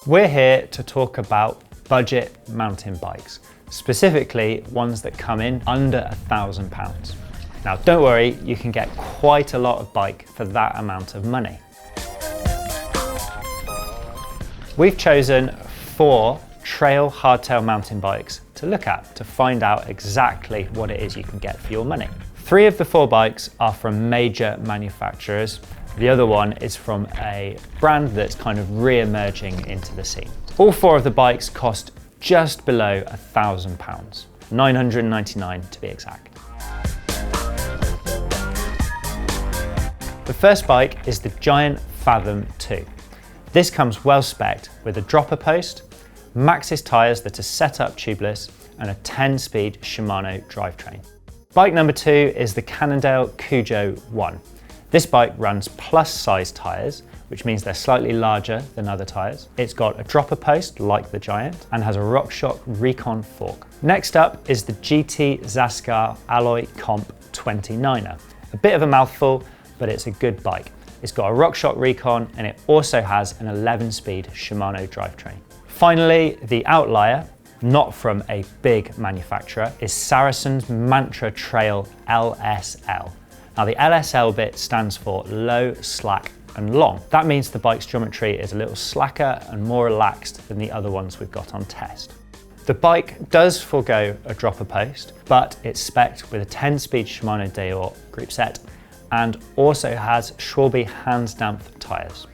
We're here to talk about budget mountain bikes, specifically ones that come in under £1,000. Now don't worry, you can get quite a lot of bike for that amount of money. We've chosen 4 trail hardtail mountain bikes to look at to find out exactly what it is you can get for your money. 3 of the 4 bikes are from major manufacturers. The other one is from a brand that's kind of re-emerging into the scene. All 4 of the bikes cost just below £1,000, £999 to be exact. The first bike is the Giant Fathom 2. This comes well spec'd with a dropper post, Maxxis tyres that are set up tubeless, and a 10-speed Shimano drivetrain. Bike number 2 is the Cannondale Cujo 1. This bike runs plus size tyres, which means they're slightly larger than other tyres. It's got a dropper post like the Giant and has a RockShox Recon fork. Next up is the GT Zascar Alloy Comp 29er. A bit of a mouthful, but it's a good bike. It's got a RockShox Recon and it also has an 11-speed Shimano drivetrain. Finally, the outlier, not from a big manufacturer, is Saracen's Mantra Trail LSL. Now the LSL bit stands for low, slack and long. That means the bike's geometry is a little slacker and more relaxed than the other ones we've got on test. The bike does forego a dropper post, but it's spec'd with a 10-speed Shimano Deore group set and also has Schwalbe Hands Damp tyres.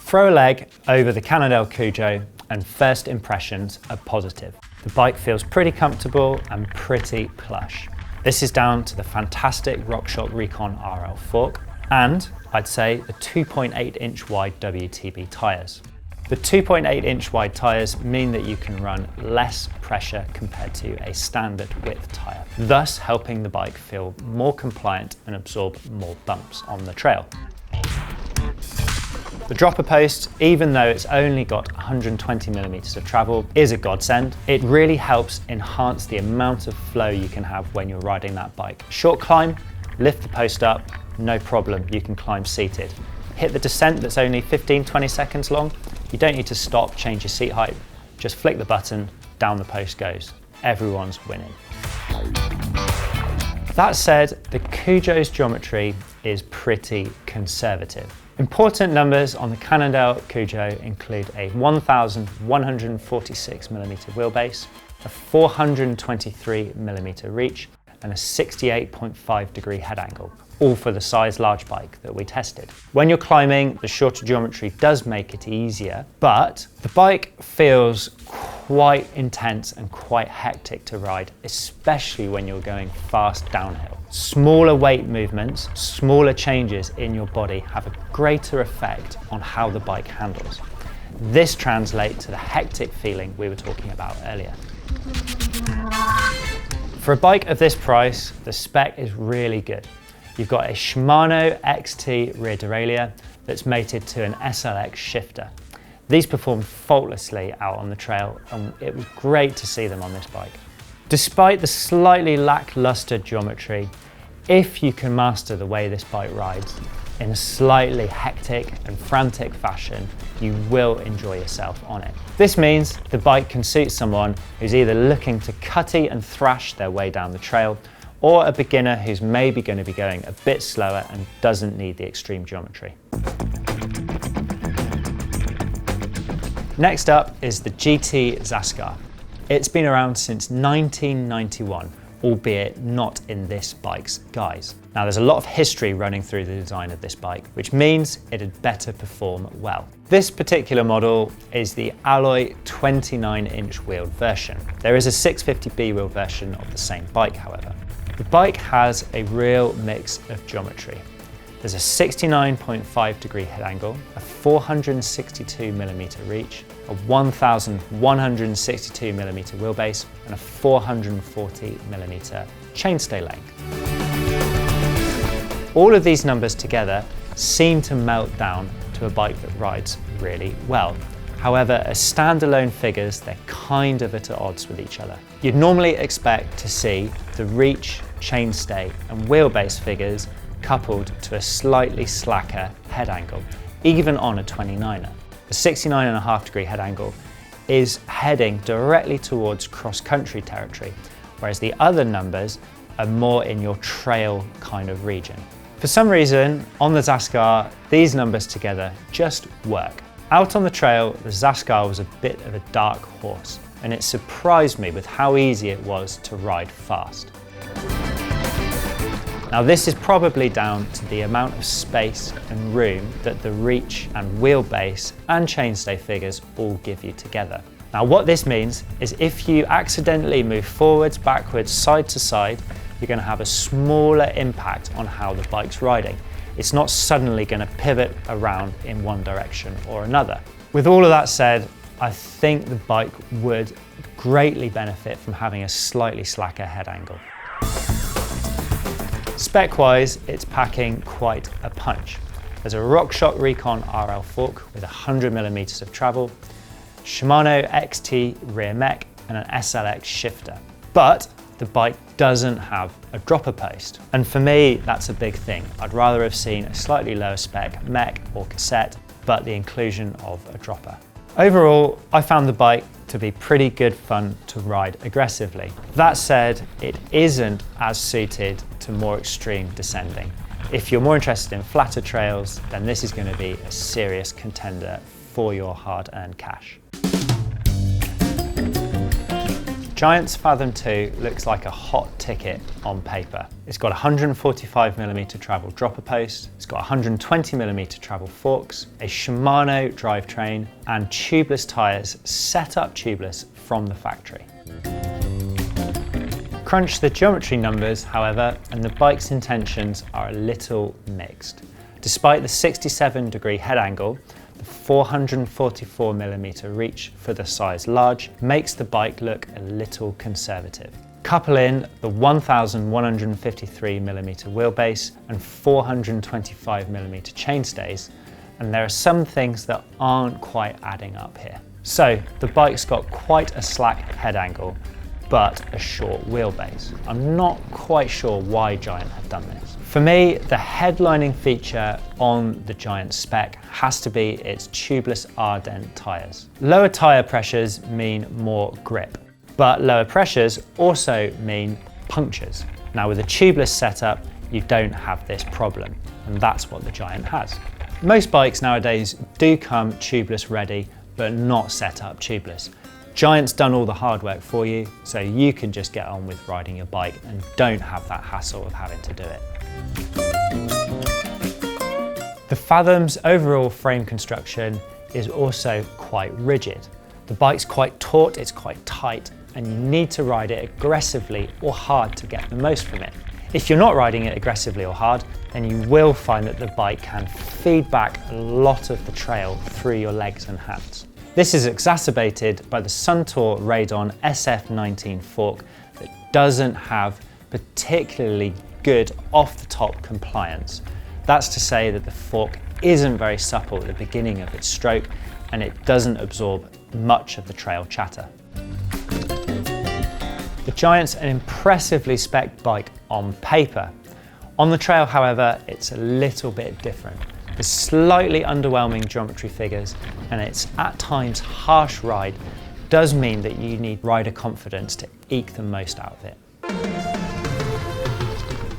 Throw a leg over the Cannondale Cujo and first impressions are positive. The bike feels pretty comfortable and pretty plush. This is down to the fantastic RockShox Recon RL fork and I'd say the 2.8-inch wide WTB tyres. The 2.8-inch wide tyres mean that you can run less pressure compared to a standard width tyre, thus helping the bike feel more compliant and absorb more bumps on the trail. The dropper post, even though it's only got 120mm of travel, is a godsend. It really helps enhance the amount of flow you can have when you're riding that bike. Short climb, lift the post up, no problem, you can climb seated. Hit the descent that's only 15-20 seconds long, you don't need to stop, change your seat height, just flick the button, down the post goes. Everyone's winning. That said, the Cujo's geometry is pretty conservative. Important numbers on the Cannondale Cujo include a 1,146mm wheelbase, a 423mm reach, and a 68.5 degree head angle, all for the size large bike that we tested. When you're climbing, the shorter geometry does make it easier, but the bike feels quite intense and quite hectic to ride, especially when you're going fast downhill. Smaller weight movements, smaller changes in your body have a greater effect on how the bike handles. This translates to the hectic feeling we were talking about earlier. For a bike of this price, the spec is really good. You've got a Shimano XT rear derailleur that's mated to an SLX shifter. These performed faultlessly out on the trail and it was great to see them on this bike. Despite the slightly lackluster geometry, if you can master the way this bike rides in a slightly hectic and frantic fashion, you will enjoy yourself on it. This means the bike can suit someone who's either looking to cutty and thrash their way down the trail, or a beginner who's maybe going to be going a bit slower and doesn't need the extreme geometry. Next up is the GT Zascar. It's been around since 1991, albeit not in this bike's guise. Now there's a lot of history running through the design of this bike, which means it had better perform well. This particular model is the Alloy 29-inch wheeled version. There is a 650B wheel version of the same bike, however. The bike has a real mix of geometry. There's a 69.5 degree head angle, a 462mm reach, a 1,162mm wheelbase, and a 440mm chainstay length. All of these numbers together seem to melt down to a bike that rides really well. However, as standalone figures, they're kind of at odds with each other. You'd normally expect to see the reach, chainstay, and wheelbase figures coupled to a slightly slacker head angle. even on a 29er. The 69.5-degree head angle is heading directly towards cross-country territory, whereas the other numbers are more in your trail kind of region. For some reason, on the Zascar, these numbers together just work. Out on the trail, the Zascar was a bit of a dark horse, and it surprised me with how easy it was to ride fast. Now this is probably down to the amount of space and room that the reach and wheelbase and chainstay figures all give you together. Now what this means is if you accidentally move forwards, backwards, side to side, you're going to have a smaller impact on how the bike's riding. It's not suddenly going to pivot around in one direction or another. With all of that said, I think the bike would greatly benefit from having a slightly slacker head angle. Spec-wise, it's packing quite a punch. There's a RockShox Recon RL fork with 100mm of travel, Shimano XT rear mech and an SLX shifter. But the bike doesn't have a dropper post. And for me, that's a big thing. I'd rather have seen a slightly lower spec mech or cassette, but the inclusion of a dropper. Overall, I found the bike to be pretty good fun to ride aggressively. That said, it isn't as suited to more extreme descending. If you're more interested in flatter trails, then this is going to be a serious contender for your hard-earned cash. Giant's Fathom 2 looks like a hot ticket on paper. It's got 145mm travel dropper post, it's got 120mm travel forks, a Shimano drivetrain, and tubeless tyres set up tubeless from the factory. Crunch the geometry numbers, however, and the bike's intentions are a little mixed. Despite the 67-degree head angle, the 444mm reach for the size large makes the bike look a little conservative. Couple in the 1153mm wheelbase and 425mm chainstays, and there are some things that aren't quite adding up here. So the bike's got quite a slack head angle, but a short wheelbase. I'm not quite sure why Giant have done this. For me, the headlining feature on the Giant spec has to be its tubeless R-Dent tyres. Lower tyre pressures mean more grip, but lower pressures also mean punctures. Now with a tubeless setup, you don't have this problem, and that's what the Giant has. Most bikes nowadays do come tubeless ready, but not set up tubeless. Giant's done all the hard work for you, so you can just get on with riding your bike and don't have that hassle of having to do it. The Fathom's overall frame construction is also quite rigid. The bike's quite taut, it's quite tight, and you need to ride it aggressively or hard to get the most from it. If you're not riding it aggressively or hard, then you will find that the bike can feed back a lot of the trail through your legs and hands. This is exacerbated by the Suntour Radon SF19 fork that doesn't have particularly good off-the-top compliance. That's to say that the fork isn't very supple at the beginning of its stroke, and it doesn't absorb much of the trail chatter. The Giant's an impressively spec'd bike on paper. On the trail, however, it's a little bit different. The slightly underwhelming geometry figures and its at times harsh ride does mean that you need rider confidence to eke the most out of it.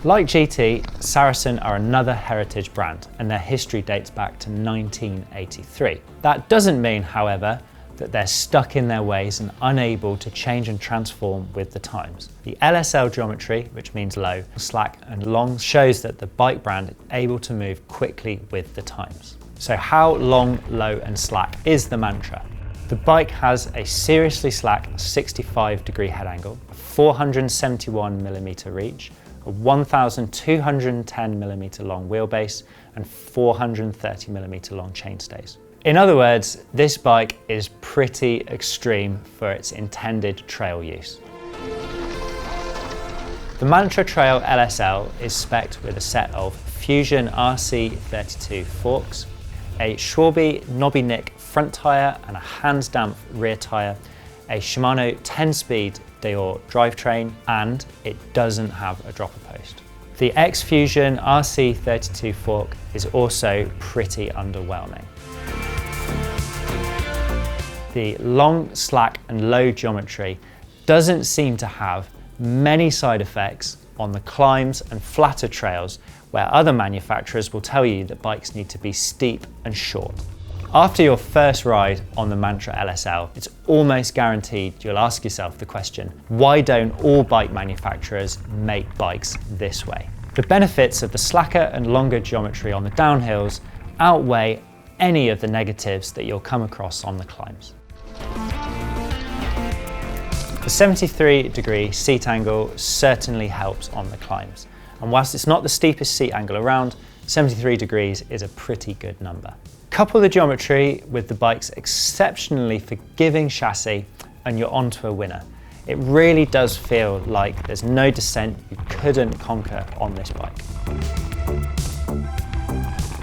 Like GT, Saracen are another heritage brand, and their history dates back to 1983. That doesn't mean, however, that they're stuck in their ways and unable to change and transform with the times. The LSL geometry, which means low, slack and long, shows that the bike brand is able to move quickly with the times. So how long, low and slack is the mantra? The bike has a seriously slack 65-degree head angle, a 471mm reach, a 1,210mm long wheelbase and 430mm long chainstays. In other words, this bike is pretty extreme for its intended trail use. The Mantra Trail LSL is spec'd with a set of Fusion RC32 forks, a Schwalbe knobby nick front tyre and a hands-damp rear tyre, a Shimano 10-speed Deore drivetrain, and it doesn't have a dropper post. The X-Fusion RC32 fork is also pretty underwhelming. The long, slack and low geometry doesn't seem to have many side effects on the climbs and flatter trails where other manufacturers will tell you that bikes need to be steep and short. After your first ride on the Mantra LSL, it's almost guaranteed you'll ask yourself the question, why don't all bike manufacturers make bikes this way? The benefits of the slacker and longer geometry on the downhills outweigh any of the negatives that you'll come across on the climbs. The 73-degree seat angle certainly helps on the climbs, and whilst it's not the steepest seat angle around, 73 degrees is a pretty good number. Couple the geometry with the bike's exceptionally forgiving chassis and you're onto a winner. It really does feel like there's no descent you couldn't conquer on this bike.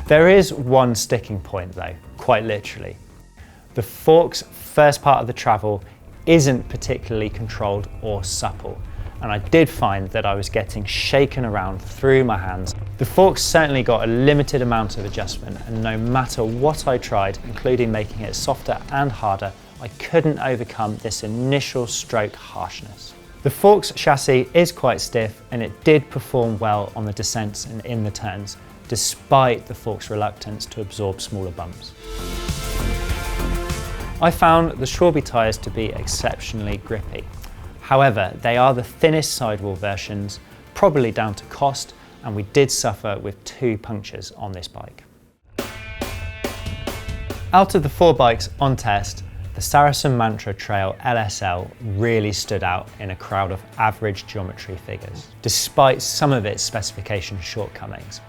There is one sticking point though, quite literally. The fork's first part of the travel isn't particularly controlled or supple, and I did find that I was getting shaken around through my hands. The fork's certainly got a limited amount of adjustment, and no matter what I tried, including making it softer and harder, I couldn't overcome this initial stroke harshness. The fork's chassis is quite stiff, and it did perform well on the descents and in the turns, despite the fork's reluctance to absorb smaller bumps. I found the Shorby tyres to be exceptionally grippy. However, they are the thinnest sidewall versions, probably down to cost, and we did suffer with 2 punctures on this bike. Out of the 4 bikes on test, the Saracen Mantra Trail LSL really stood out in a crowd of average geometry figures, despite some of its specification shortcomings.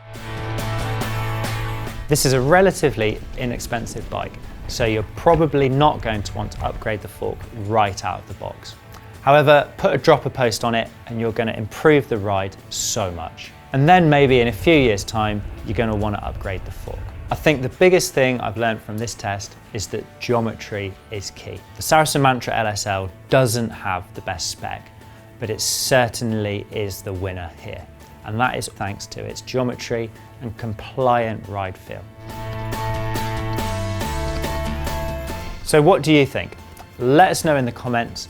This is a relatively inexpensive bike, so you're probably not going to want to upgrade the fork right out of the box. However, put a dropper post on it and you're going to improve the ride so much. And then maybe in a few years' time, you're going to want to upgrade the fork. I think the biggest thing I've learned from this test is that geometry is key. The Saracen Mantra LSL doesn't have the best spec, but it certainly is the winner here. And that is thanks to its geometry and compliant ride feel. So what do you think? Let us know in the comments.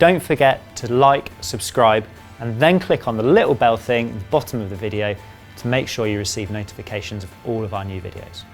Don't forget to like, subscribe, and then click on the little bell thing at the bottom of the video to make sure you receive notifications of all of our new videos.